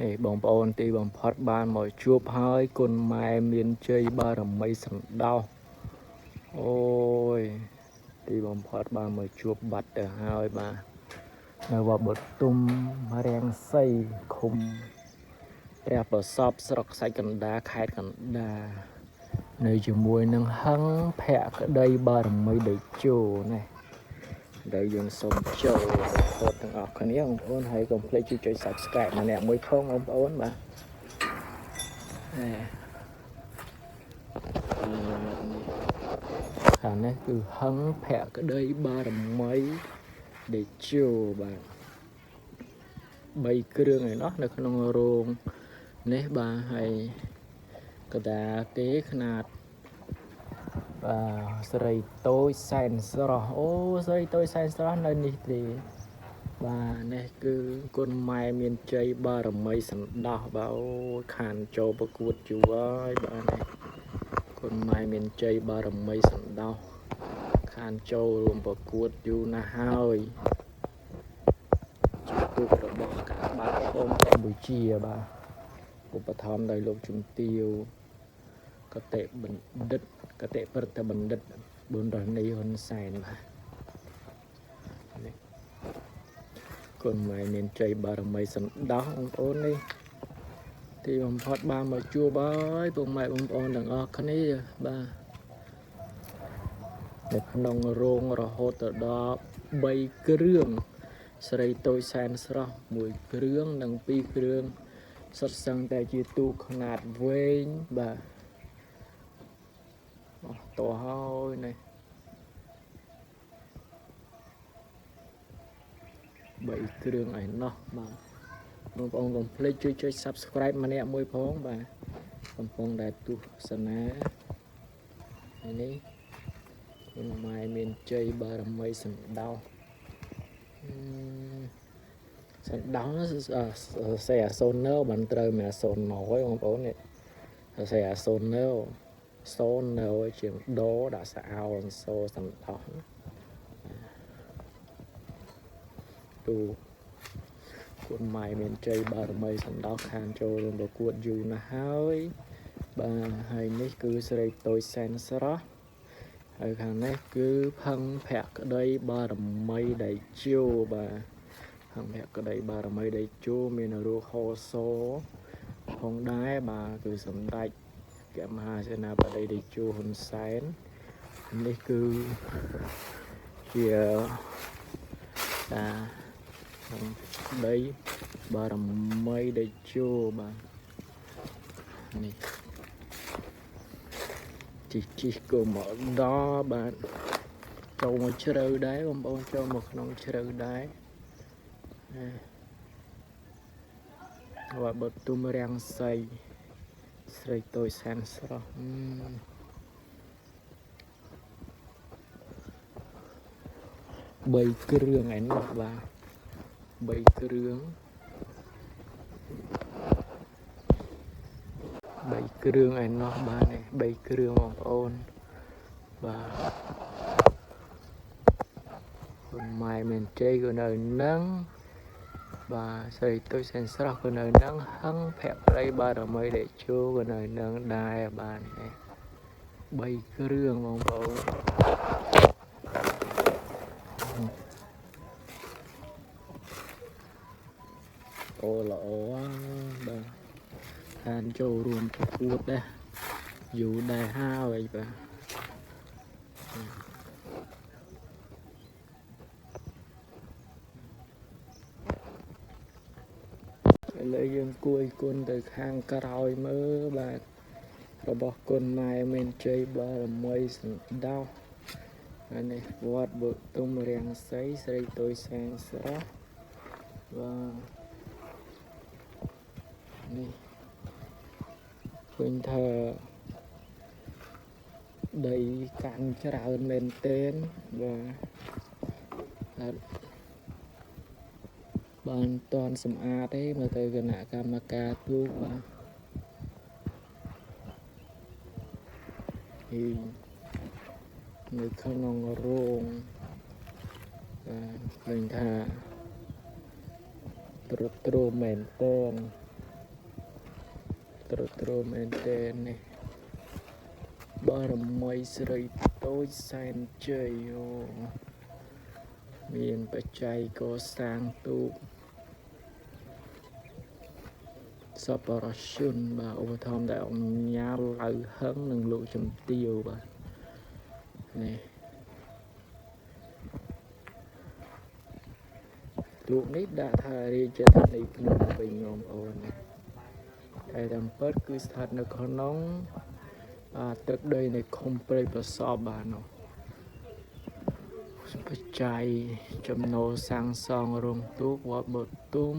នេះបងប្អូនទីបំផុតបានមកជួបហើយគុណម៉ែមានជ័យបារមីសណ្ដោសអូយទីបំផុតបានមកជួបបាត់ទៅហើយបាទនៅវត្តបទុមរាំងសីឃុំព្រះប្រសពស្រុកខ្សាច់កណ្ដាលខេត្តកណ្ដាលនៅជាមួយនឹងហឹងភក្តីបារមីតេជោណាដែលយើងសូមចូលបងទាំងអស់គ្នាបងប្អូនហើយកុំភ្លេចជួយចុច Subscribe ម្នាក់មួយផងបងប្អូនបាទខាងនេះគឺហឹងភក្តីបារមីតេជោបាទ3គ្រឿងឯណោះនៅក្នុងរោងនេះបាទហើយកដាទេຂະຫນາດបាទស្រីតូចសែនស្រស់អូស្រីតូចសែនស្រស់នៅនេះទេបាទនេះគឺគុណម៉ែមានជ័យបារមីសណ្ដោសបាទអូខានចូលប្រកួតយូរហើយបាទនេះគុណម៉ែមានជ័យបារមីសណ្ដោសខានចូលរួមប្រកួតយូរណាស់ហើយជាទូករបស់កាបាល់ឃុំកម្ពុជាបាទឧបត្ថម្ភដោយលោកជំទាវកតេបណ្ឌិតកតេប្រតិបណ្ឌិតប៊ុនរស់នីហ៊ុនសែនបាទគុណម៉ែមានជ័យបារមីសណ្ដោសបងប្អូននេះទីបំផុតបានមកជួបហើយពុកម៉ែបងប្អូនទាំងអស់គ្នាបាទនៅក្នុងរោងរហូតដល់3គ្រឿងស្រីតូចសែនស្រស់1គ្រឿងនិង2គ្រឿងសុទ្ធសឹងតែជាទូកខ្នាតវែងបាទអស់តោះហើយនេះ3គ្រឿងឯណោះបាទបងប្អូនកុំភ្លេចជួយចុច Subscribe ម្នាក់មួយផងបាទកំពុងតែទស្សនានេះគុណម៉ែមានជ័យបារមីសណ្ដោសសណ្ដោសសេអាសូនណូមិនត្រូវមានអាសូនណូទេបងប្អូននេះសសេអាសូនណូសូនណូជាងដោដាក់ស្អោនសូសណ្ដោសទូគុណម៉ែមានជ័យបារមីសណ្ដោសខានចូលរួមប្រកួតយូរណាស់ហើយបាទហើយនេះគឺស្រីតូចសែនស្រស់ហើយខាងនេះគឺផឹងភក្តីបារមីតេជោបាទផឹងភក្តីបារមីតេជោមានរូបហោសផងដែរបាទគឺសម្ដេចព្រះមហាសេនាបតីតេជោហ៊ុនសែននេះគឺជាដីបារមីតេជោបាទនេះជីកក៏មកដល់បាទចូលមកជ្រៅដែរបងប្អូនចូលមកក្នុងជ្រៅដែរវត្តបទុមរាំងសីស្រីតូចសែនស្រស់3គ្រឿងឯណោះបាទ3គ្រឿងឯណោះបាទនេះ3គ្រឿងបងប្អូនបាទគុណម៉ែមានជ័យក៏នៅនឹងបាទស្រីតូចសែនស្រស់ក៏នៅនឹងហឹងភក្តីបារមីតេជោក៏នៅនឹងដែរបាទនេះ3គ្រឿងបងប្អូនអូល្អបាទខានចូលរួមប្រកួតដែរយូរដែរហើយបាទឥឡូវយើងគួយគុណទៅខាងក្រោយមើលបាទរបស់គុណម៉ែមានជ័យបារមីសណ្ដោសហើយនេះវត្តបទុមរាំងសីស្រីតូចសែនស្រស់បាទនេះឃើញថាដីកាន់ច្រើនមែនទែនបាទបានតន់សម្អាតទេមកទៅគណៈកម្មការទូកបាទនៅក្នុងរោងបាទឃើញថាទ្រុឌទ្រោមមែនទែន trueមែនទេនេះបារមីស្រីតូចសែនជ័យអូមានបច្ច័យកសាងទូកសពរជុនបាទឧបត្ថម្ភដែលអង្គញាឡៅហឹងនិងលោកជំទាវបាទនេះទូកនេះដាក់ថារាជធានីភ្នំពេញបងប្អូនតែតាមពិតគឺស្ថិតនៅក្នុងទឹកដីនៃឃុំព្រៃប្រសពបាទនោះបច្ច័យចំណូលសាងសង់រោងទូកវត្តបទុម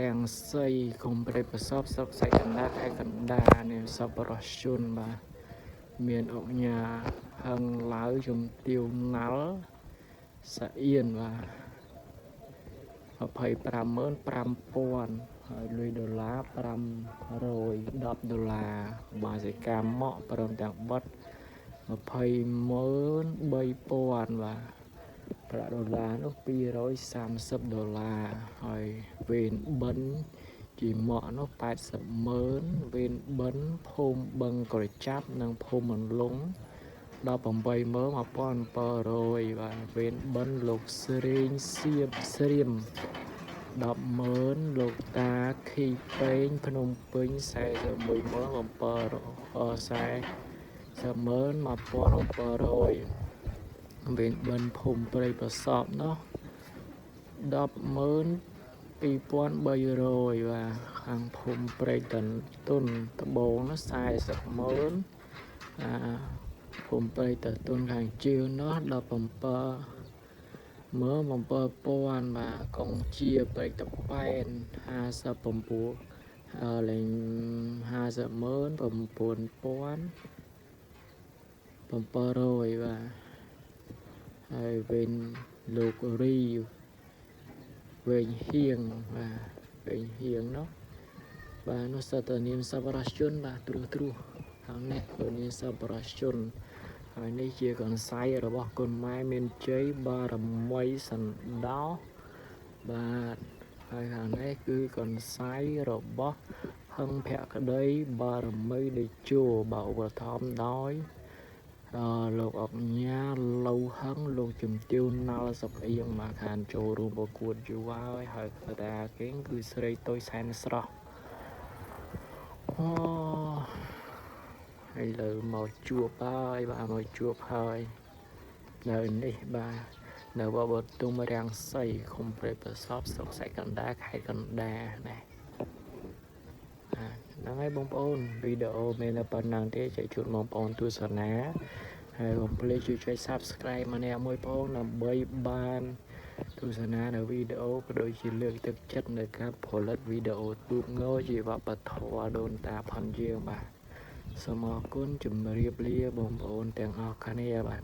រាំងសីឃុំព្រៃប្រសពស្រុកសៃកណ្ដាលខេត្តកណ្ដាលនេះសពរជុនបាទមានអង្គញាហឹងឡាវជំទាវណាល់សាអៀនបាទ255000ហើយលុយដុល្លារ510ដុល្លារបាសិកាម៉ក់ព្រមទាំងបត់23000បាទប្រាក់ដុល្លារនោះ230ដុល្លារហើយវេនបិណ្ឌជាម៉ក់នោះ800,000វេនបិណ្ឌភូមិបឹងក្រចាប់និងភូមិមន្លង181,700បាទវេនបិណ្ឌលោកស្រេងសៀបស្រៀម100000លោកតាខីពេងភ្នំពេញ41700វេនបិណ្ឌភូមិព្រៃប្រសពនោះ12300បាទខាងភូមិព្រៃតន្ទុនត្បូងនោះ400,000ភូមិព្រៃតន្ទុនខាងជើងនោះ170,000បាទកងជាព្រៃតប៉ែន59លេង509,700បាទហើយវិញលោករីវែងហៀងបាទវែងហៀងនោះបាទនោះសតនាមសពរជុនបាទទ្រុសខាងនេះគឺនាមសពរជុនហើយនេះជាកន្សែងរបស់គុណម៉ែមានជ័យបារមីសណ្ដោបាទហើយខាងនេះគឺកន្សែងរបស់ហឹងភក្តីបារមីដេជោបាទឧបត្ថម្ភដោយលោកអង្ញាឡូវហឹងលោកជំទាវណាល់សុកអៀងមកខានចូលរួមប្រកួតយូរហើយតាគេគឺស្រីតូចសែនស្រស់អូហើយលើមកជួបហើយបាទមកជួបហើយនៅនេះបាទនៅវត្តបទុមរាំងសីឃុំព្រៃប្រសពស្រុកសៃកណ្ដាលខេត្តកណ្ដាលណាហ្នឹងហើយបងប្អូនវីដេអូមានតែប៉ុណ្្នឹងទេចែកជូនបងប្អូនទស្សនាហើយកុំភ្លេចជួយចុច Subscribe ម្នាក់មួយបងដើម្បីបានទស្សនានៅវីដេអូក៏ដូចជាលើកទឹកចិត្តនៅការផលិតវីដេអូទូកងជាវប្បធម៌ដូនតាផនយើងបាទសូមអរគុណជម្រាបលាបងប្អូនទាំងអស់គ្នាបាទ